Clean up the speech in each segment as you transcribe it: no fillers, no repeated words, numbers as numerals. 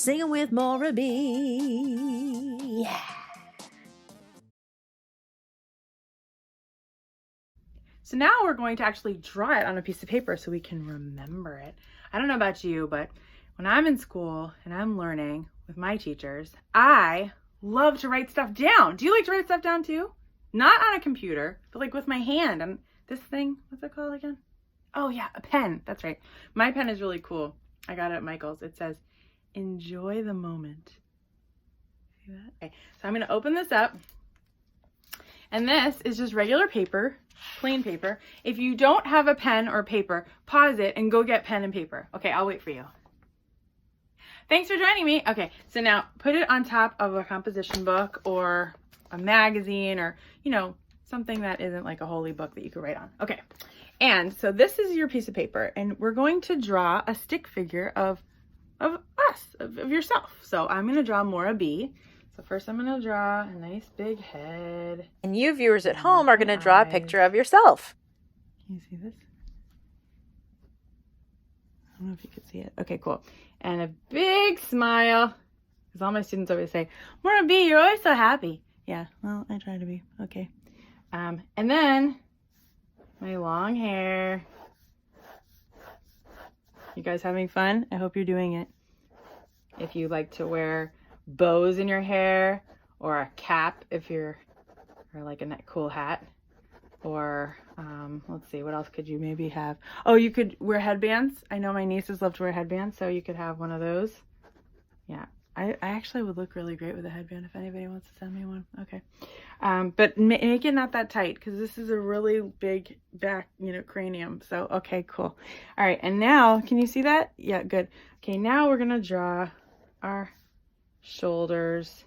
Singing with Morah B. Yeah. So now we're going to actually draw it on a piece of paper so we can remember it. I don't know about you, but when I'm in school and I'm learning with my teachers, I love to write stuff down. Do you like to write stuff down too? Not on a computer, but like with my hand. And this thing, what's it called again? Oh yeah, a pen. That's right. My pen is really cool. I got it at Michael's. It says, enjoy the moment. See that? Okay, so I'm going to open this up. And this is just regular paper, plain paper. If you don't have a pen or paper, pause it and go get pen and paper. Okay, I'll wait for you. Thanks for joining me. Okay, so now put it on top of a composition book or a magazine or, you know, something that isn't like a holy book that you could write on. Okay, and so this is your piece of paper, and we're going to draw a stick figure of us, of yourself. So I'm going to draw Morah B. So first I'm going to draw a nice big head. And you viewers at home are going to draw a picture of yourself. Can you see this? I don't know if you can see it. Okay, cool. And a big smile. Because all my students always say, Morah B, you're always so happy. Yeah, well, I try to be. Okay. And then my long hair. You guys having fun? I hope you're doing it. If you like to wear bows in your hair, or a cap if you're, or like a cool hat, or let's see, what else could you maybe have? Oh, you could wear headbands. I know my nieces love to wear headbands, so you could have one of those. Yeah, I actually would look really great with a headband if anybody wants to send me one. Okay, but make it not that tight because this is a really big back, cranium. So okay, cool. All right, and now can you see that? Yeah, good. Okay, now we're gonna draw our shoulders.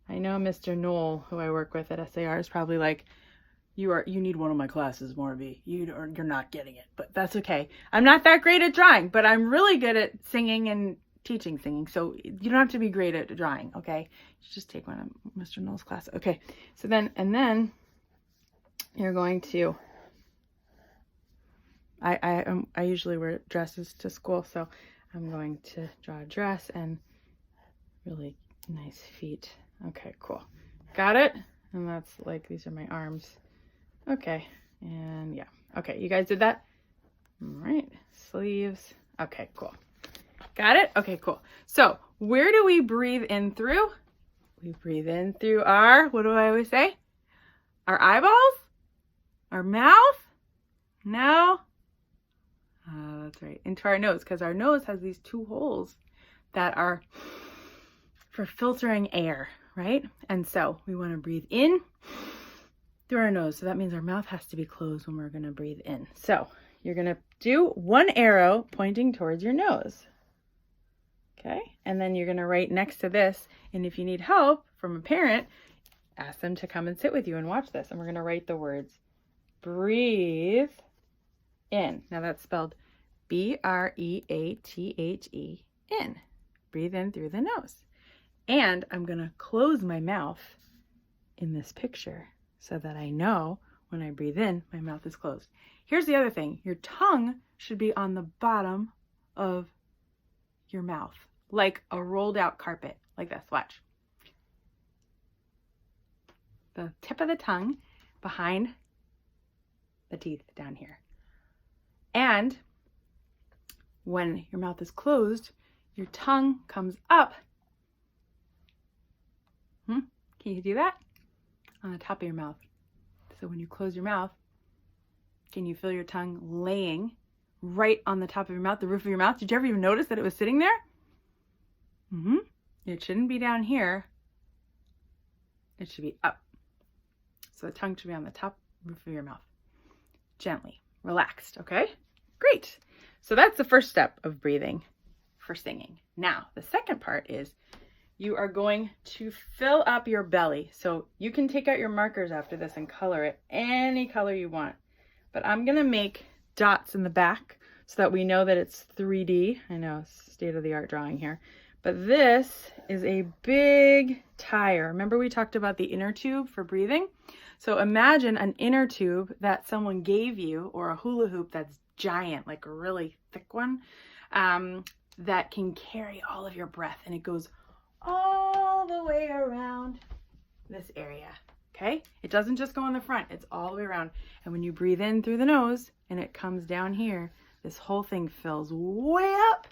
I know Mr. Knoll, who I work with at SAR, is probably like, you need one of my classes, Morah B. You're not getting it, but that's okay. I'm not that great at drawing, but I'm really good at singing and teaching singing. So you don't have to be great at drawing, okay? You just take one of Mr. Knoll's class. Okay. So then you're going to, I usually wear dresses to school, so I'm going to draw a dress and really nice feet. Okay, cool. Got it? And that's like, these are my arms. Okay, and yeah. Okay, you guys did that? All right, sleeves. Okay, cool. Got it? Okay, cool. So where do we breathe in through? We breathe in through our, what do I always say? Our eyeballs? Our mouth? No. That's right. Into our nose, because our nose has these two holes that are for filtering air, right? And so we want to breathe in through our nose. So that means our mouth has to be closed when we're going to breathe in. So you're going to do one arrow pointing towards your nose. Okay. And then you're going to write next to this. And if you need help from a parent, ask them to come and sit with you and watch this. And we're going to write the words breathe in. Now that's spelled B-R-E-A-T-H-E in. Breathe in through the nose. And I'm going to close my mouth in this picture so that I know when I breathe in, my mouth is closed. Here's the other thing. Your tongue should be on the bottom of your mouth, like a rolled out carpet, like this. Watch. The tip of the tongue behind the teeth down here. And when your mouth is closed, your tongue comes up. Can you do that? On the top of your mouth. So when you close your mouth, can you feel your tongue laying right on the top of your mouth, the roof of your mouth? Did you ever even notice that it was sitting there? It shouldn't be down here. It should be up. So the tongue should be on the top roof of your mouth. Gently, relaxed, okay? Great. So that's the first step of breathing for singing. Now, the second part is you are going to fill up your belly. So you can take out your markers after this and color it any color you want. But I'm going to make dots in the back so that we know that it's 3D. I know, state-of-the-art drawing here. But this is a big tire. Remember we talked about the inner tube for breathing? So imagine an inner tube that someone gave you, or a hula hoop that's giant, like a really thick one. that can carry all of your breath, and it goes all the way around this area. Okay? It doesn't just go in the front, it's all the way around. And when you breathe in through the nose and it comes down here, this whole thing fills way up.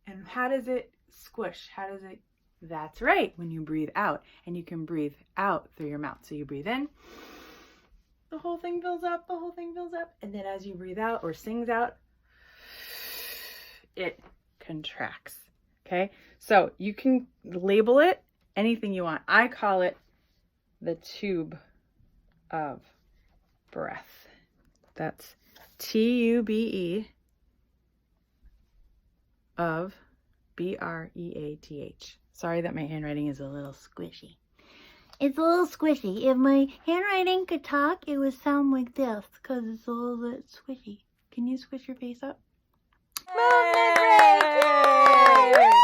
And how does it squish? How does it? That's right, when you breathe out. And you can breathe out through your mouth. So you breathe in, the whole thing fills up, the whole thing fills up. And then as you breathe out or sings out, it contracts. Okay? So you can label it anything you want. I call it the tube of breath. That's TUBE of BREATH. Sorry that my handwriting is a little squishy. It's a little squishy. If my handwriting could talk, it would sound like this because it's a little bit squishy. Can you squish your face up? Movement break!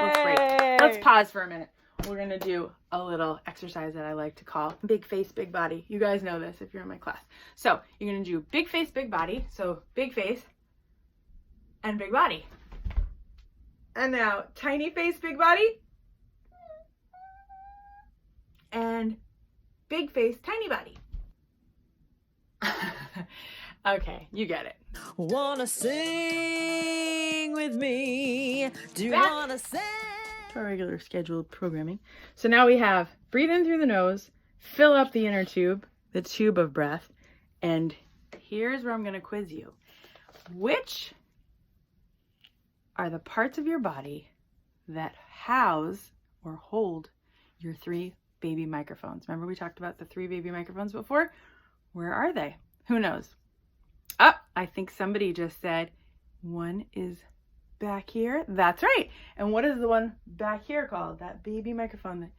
Let's break. Let's pause for a minute. We're going to do a little exercise that I like to call big face, big body. You guys know this if you're in my class. So you're going to do big face, big body. So big face and big body. And now tiny face, big body. And big face, tiny body. Okay, you get it. Wanna sing with me? Do you wanna sing? Our regular scheduled programming. So now we have breathe in through the nose, fill up the inner tube, the tube of breath, and here's where I'm going to quiz you. Which are the parts of your body that house or hold your 3 baby microphones? Remember we talked about the 3 baby microphones before? Where are they? Who knows? Oh, I think somebody just said one is back here. That's right. And what is the one back here called? That baby microphone that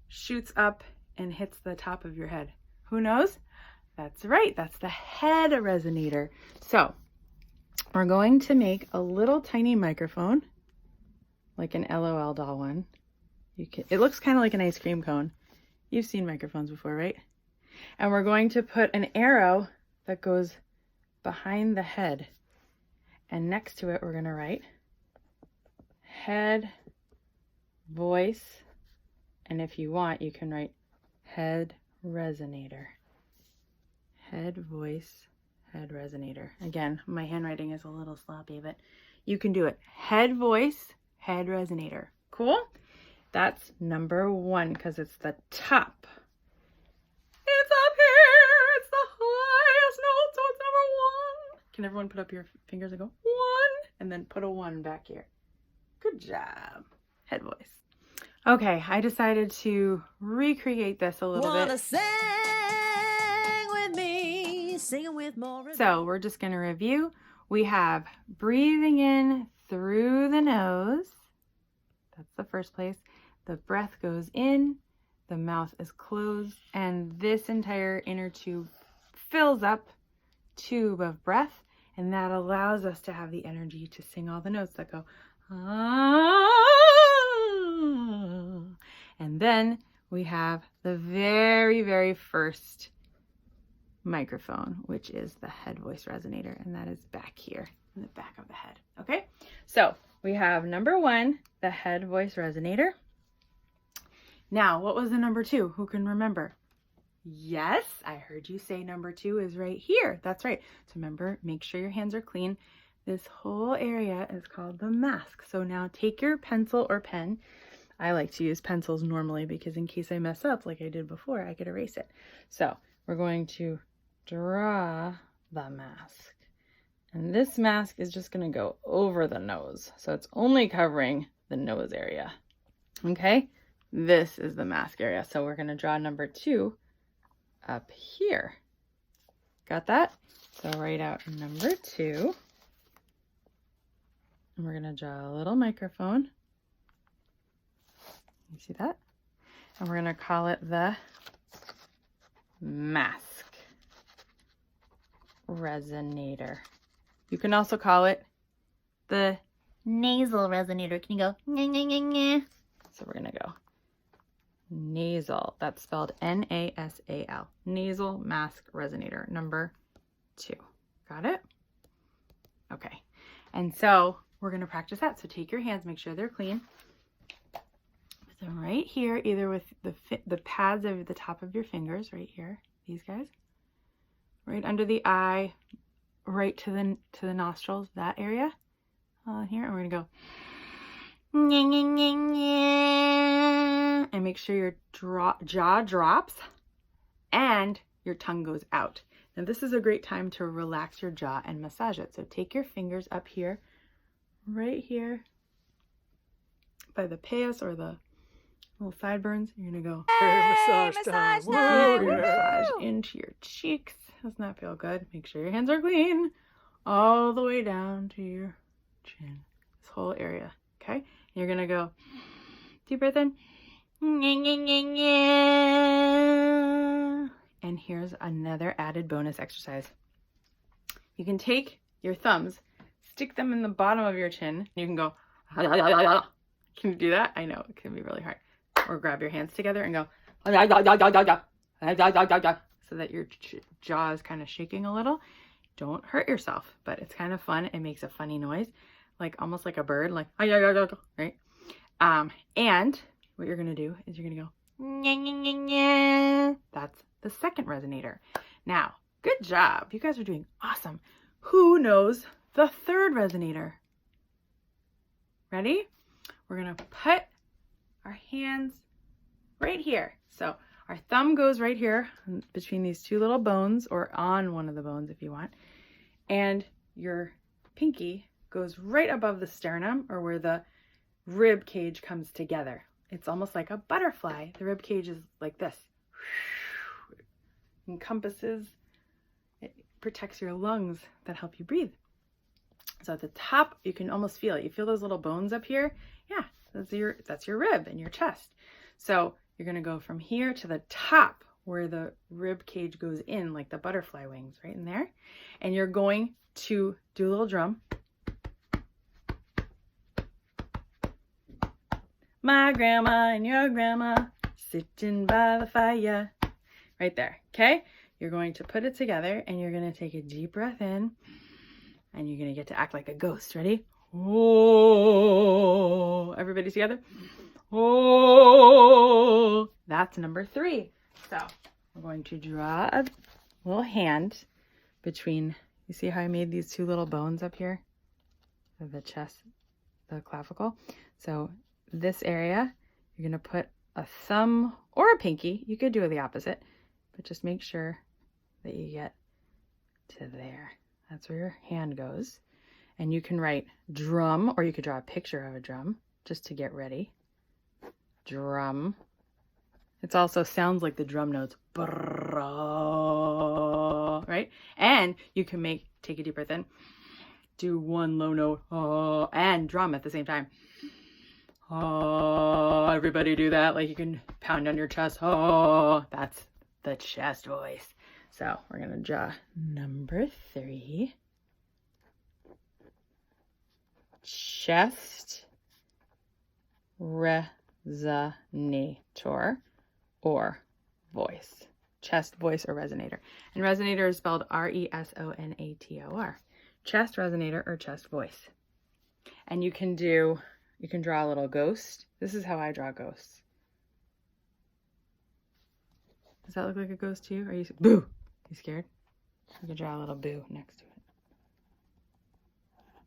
shoots up and hits the top of your head. Who knows? That's right. That's the head resonator. So we're going to make a little tiny microphone, like an LOL doll one. It looks kind of like an ice cream cone. You've seen microphones before, right? And we're going to put an arrow that goes behind the head. And next to it, we're going to write head, voice, and if you want, you can write head resonator. Head, voice, head resonator. Again, my handwriting is a little sloppy, but you can do it. Head, voice, head resonator. Cool? That's number 1 because it's the top. It's up here. It's the highest note, so it's number 1. Can everyone put up your fingers and go 1? And then put a 1 back here. Good job. Head voice. Okay, I decided to recreate this a little Wanna bit. sing with me? Sing with Morah. So we're just going to review. We have breathing in through the nose. That's the first place. The breath goes in, the mouth is closed, and this entire inner tube fills up, tube of breath, and that allows us to have the energy to sing all the notes that go, ah. And then we have the very, very first microphone, which is the head voice resonator, and that is back here in the back of the head. Okay, so we have number 1, the head voice resonator. Now, what was the number 2? Who can remember? Yes, I heard you say number 2 is right here. That's right. So remember, make sure your hands are clean. This whole area is called the mask. So now take your pencil or pen. I like to use pencils normally because in case I mess up like I did before, I could erase it. So we're going to draw the mask. And this mask is just going to go over the nose. So it's only covering the nose area. Okay? This is the mask area. So we're going to draw number 2 up here. Got that? So write out number 2. And we're going to draw a little microphone. You see that? And we're going to call it the mask resonator. You can also call it the Nasal resonator. Can you go, nyeh, nyeh, nyeh, nyeh? So we're going to go nasal. That's spelled N-A-S-A-L. Nasal mask resonator, number 2. Got it? Okay. And so we're going to practice that. So take your hands, make sure they're clean. Put them right here, either with the pads of the top of your fingers, right here, these guys, right under the eye, right to the nostrils, that area here. And we're going to go. And make sure your jaw drops and your tongue goes out. Now this is a great time to relax your jaw and massage it. So take your fingers up here, right here by the payas or the little sideburns. You're gonna go Massage time. massage into your cheeks. Doesn't that feel good? Make sure your hands are clean all the way down to your chin, this whole area. Okay, you're gonna go deep breath in. And here's another added bonus exercise. You can take your thumbs, stick them in the bottom of your chin. You can go. Can you do that? I know it can be really hard. Or grab your hands together and go. So that your jaw is kind of shaking a little. Don't hurt yourself, but it's kind of fun. It makes a funny noise, like almost like a bird, like right. And what you're gonna do is you're gonna go. That's the second resonator. Now, good job. You guys are doing awesome. Who knows the third resonator? Ready? We're gonna put our hands right here. So our thumb goes right here between these two little bones, or on one of the bones if you want. And your pinky goes right above the sternum, or where the rib cage comes together. It's almost like a butterfly. The rib cage is like this. It encompasses, it protects your lungs that help you breathe. So at the top, you can almost feel it. You feel those little bones up here? Yeah, that's your rib and your chest. So you're gonna go from here to the top where the rib cage goes in, like the butterfly wings, right in there. And you're going to do a little drum. My grandma and your grandma sitting by the fire. Right there, okay? You're going to put it together and you're gonna take a deep breath in and you're gonna get to act like a ghost. Ready? Oh, everybody together. Oh, that's number 3. So we're going to draw a little hand between, you see how I made these two little bones up here? The chest, the clavicle. So this area, you're going to put a thumb or a pinky. You could do the opposite, but just make sure that you get to there. That's where your hand goes. And you can write drum, or you could draw a picture of a drum just to get ready. Drum. It also sounds like the drum notes, right? And you can take a deep breath in, do one low note, and drum at the same time. Everybody do that. Like you can pound on your chest. That's the chest voice. So we're gonna draw number 3. Chest resonator or voice. Chest, voice, or resonator. And resonator is spelled R-E-S-O-N-A-T-O-R. Chest resonator or chest voice. And you can draw a little ghost. This is how I draw ghosts. Does that look like a ghost to you? Are you boo? You scared? You can draw a little boo next to it.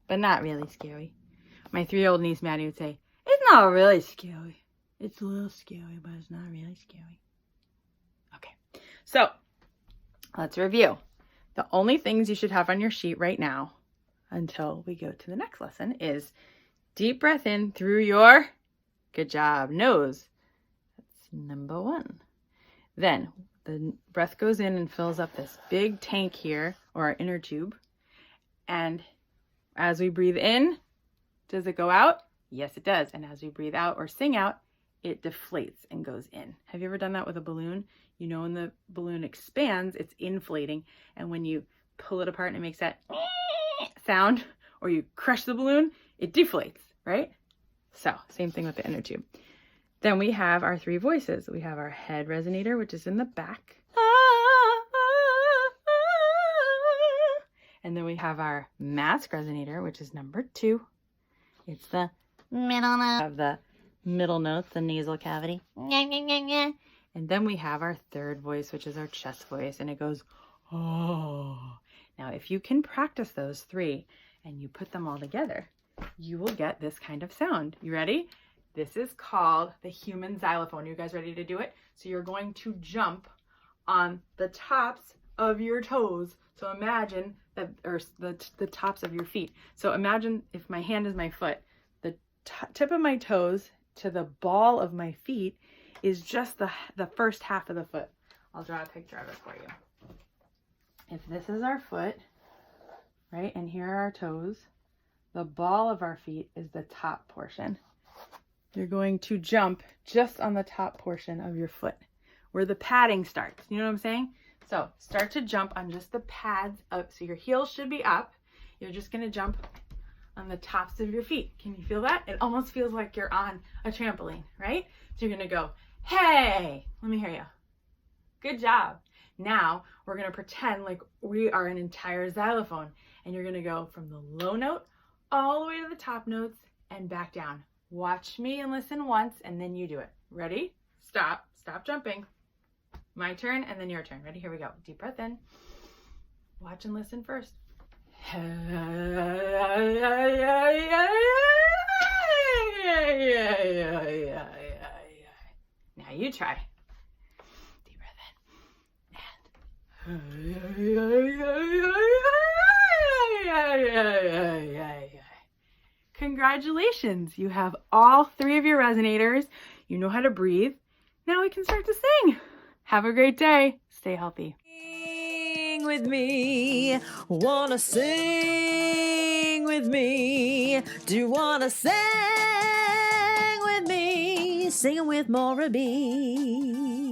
But not really scary. My 3-year-old niece Maddie would say, it's not really scary. It's a little scary, but it's not really scary. Okay, so let's review. The only things you should have on your sheet right now until we go to the next lesson is deep breath in through your, good job, nose. That's number 1. Then the breath goes in and fills up this big tank here, or our inner tube. And as we breathe in, does it go out? Yes, it does. And as we breathe out or sing out, it deflates and goes in. Have you ever done that with a balloon? You know, when the balloon expands, it's inflating. And when you pull it apart and it makes that sound, or you crush the balloon, it deflates, right? So same thing with the inner tube. Then we have our 3 voices. We have our head resonator, which is in the back. And then we have our mask resonator, which is number 2. It's the Middle note. have the middle note, the nasal cavity. And then we have our third voice, which is our chest voice, and it goes, oh. Now, if you can practice those three and you put them all together, you will get this kind of sound. You ready? This is called the human xylophone. You guys ready to do it? So you're going to jump on the tops of your toes. So imagine that, or the tops of your feet. So imagine if my hand is my foot, the tip of my toes to the ball of my feet is just the first half of the foot. I'll draw a picture of it for you. If this is our foot, right, and here are our toes, the ball of our feet is the top portion. You're going to jump just on the top portion of your foot, where the padding starts. You know what I'm saying? So start to jump on just the pads up. So your heels should be up. You're just going to jump on the tops of your feet. Can you feel that? It almost feels like you're on a trampoline, right? So you're going to go, hey, let me hear you. Good job. Now we're going to pretend like we are an entire xylophone, and you're going to go from the low note all the way to the top notes and back down. Watch me and listen once, and then you do it. Ready? Stop. Stop jumping. My turn, and then your turn. Ready? Here we go. Deep breath in. Watch and listen first. Now you try. Deep breath in. Congratulations. You have all three of your resonators. You know how to breathe. Now we can start to sing. Have a great day. Stay healthy. Sing with me, wanna sing with me? Do you wanna sing with me? Singing with Morah B.